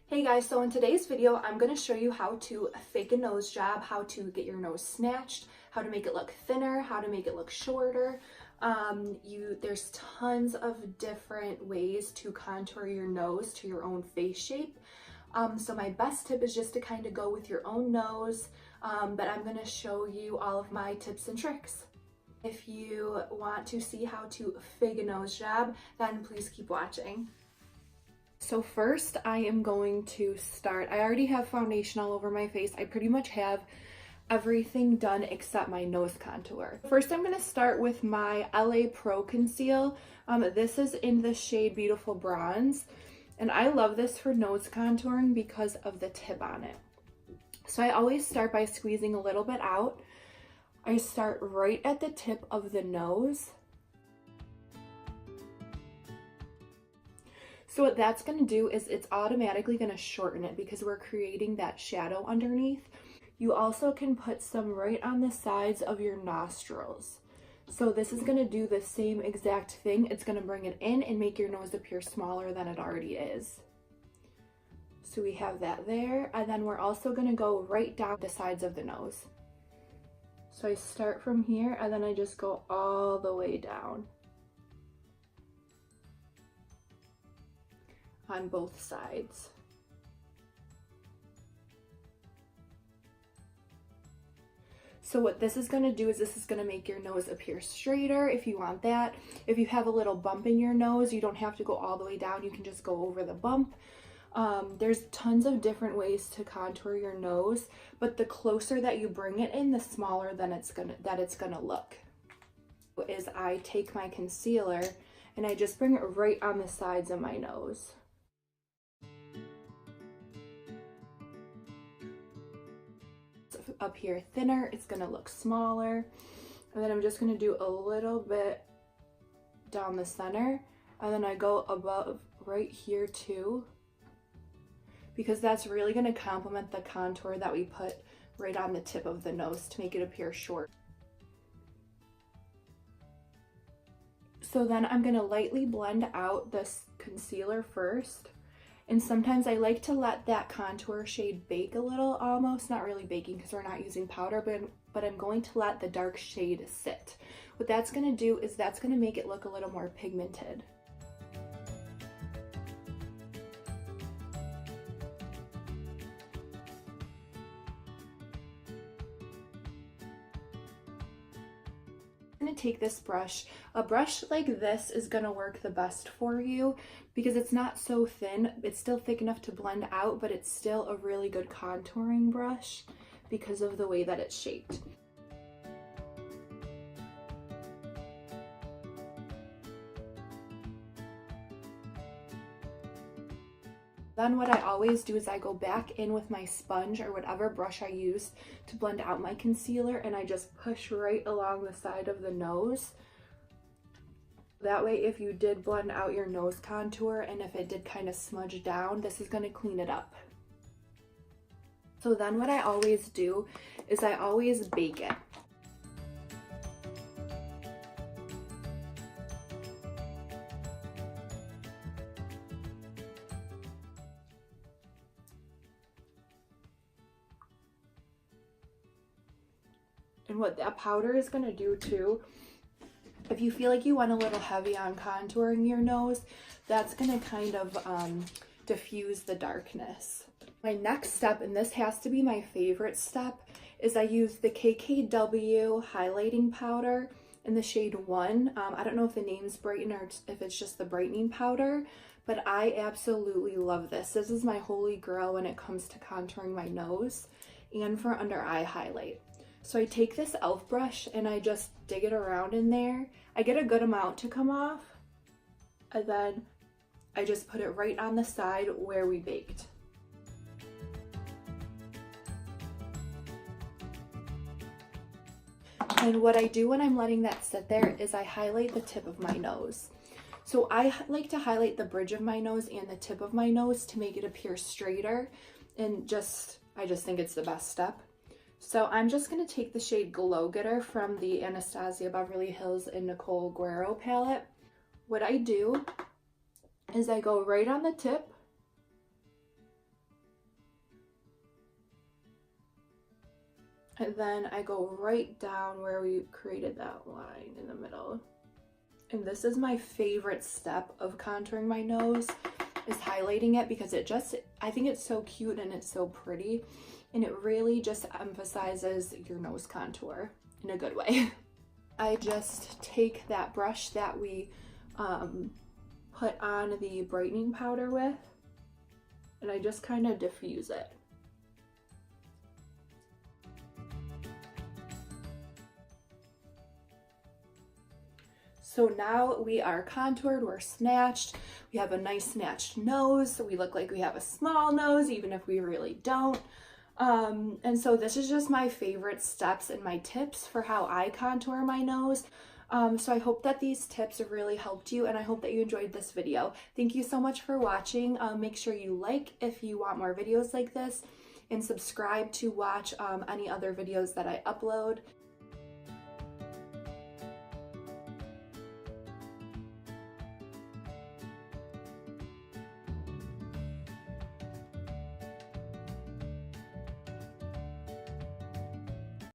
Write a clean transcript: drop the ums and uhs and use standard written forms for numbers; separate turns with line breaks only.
Hey guys, so in today's video, I'm going to show you how to fake a nose job, how to get your nose snatched, how to make it look thinner, how to make it look shorter. There's tons of different ways to contour your nose to your own face shape. So my best tip is just to kind of go with your own nose, but I'm going to show you all of my tips and tricks. If you want to see how to fake a nose job, then please keep watching. So first I am going to start, I already have foundation all over my face. I pretty much have everything done except my nose contour. First I'm going to start with my LA Pro Conceal. This is in the shade Beautiful Bronze, and I love this for nose contouring because of the tip on it. So I always start by squeezing a little bit out. I start right at the tip of the nose. So what that's going to do is it's automatically going to shorten it because we're creating that shadow underneath. You also can put some right on the sides of your nostrils. So this is going to do the same exact thing. It's going to bring it in and make your nose appear smaller than it already is. So we have that there, and then we're also going to go right down the sides of the nose. So I start from here and then I just go all the way down on both sides. So what this is going to do is this is going to make your nose appear straighter if you want that. If you have a little bump in your nose, you don't have to go all the way down. You can just go over the bump. There's tons of different ways to contour your nose, but the closer that you bring it in, the smaller than it's gonna look. Is I take my concealer and I just bring it right on the sides of my nose. Up here thinner, it's gonna look smaller, and then I'm just gonna do a little bit down the center, and then I go above right here too, because that's really gonna complement the contour that we put right on the tip of the nose to make it appear short. So then I'm gonna lightly blend out this concealer first. And sometimes I like to let that contour shade bake a little, almost, not really baking because we're not using powder, but I'm going to let the dark shade sit. What that's going to do is that's going to make it look a little more pigmented. I'm going to take this brush. A brush like this is going to work the best for you because it's not so thin. It's still thick enough to blend out, but it's still a really good contouring brush because of the way that it's shaped. Then what I always do is I go back in with my sponge or whatever brush I use to blend out my concealer, and I just push right along the side of the nose. That way, if you did blend out your nose contour and if it did kind of smudge down, this is going to clean it up. So then what I always do is I always bake it. And what that powder is going to do too, if you feel like you went a little heavy on contouring your nose, that's going to kind of diffuse the darkness. My next step, and this has to be my favorite step, is I use the KKW highlighting powder in the shade 1. I don't know if the name's Brighten or if it's just the brightening powder, but I absolutely love this. This is my holy grail when it comes to contouring my nose and for under eye highlight. So I take this e.l.f. brush and I just dig it around in there. I get a good amount to come off, and then I just put it right on the side where we baked. And what I do when I'm letting that sit there is I highlight the tip of my nose. So I like to highlight the bridge of my nose and the tip of my nose to make it appear straighter, and I just think it's the best step. So I'm just going to take the shade Glow Getter from the Anastasia Beverly Hills and Nicole Guerriero palette. What I do is I go right on the tip And then I go right down where we created that line in the middle. And this is my favorite step of contouring my nose, is highlighting it, because it just, I think it's so cute and it's so pretty. And it really just emphasizes your nose contour in a good way. I just take that brush that we put on the brightening powder with, and I just kind of diffuse it. So now we are contoured, we're snatched, we have a nice snatched nose, so we look like we have a small nose, even if we really don't. And so this is just my favorite steps and my tips for how I contour my nose. So I hope that these tips have really helped you, and I hope that you enjoyed this video. Thank you so much for watching. Make sure you like if you want more videos like this, and subscribe to watch any other videos that I upload.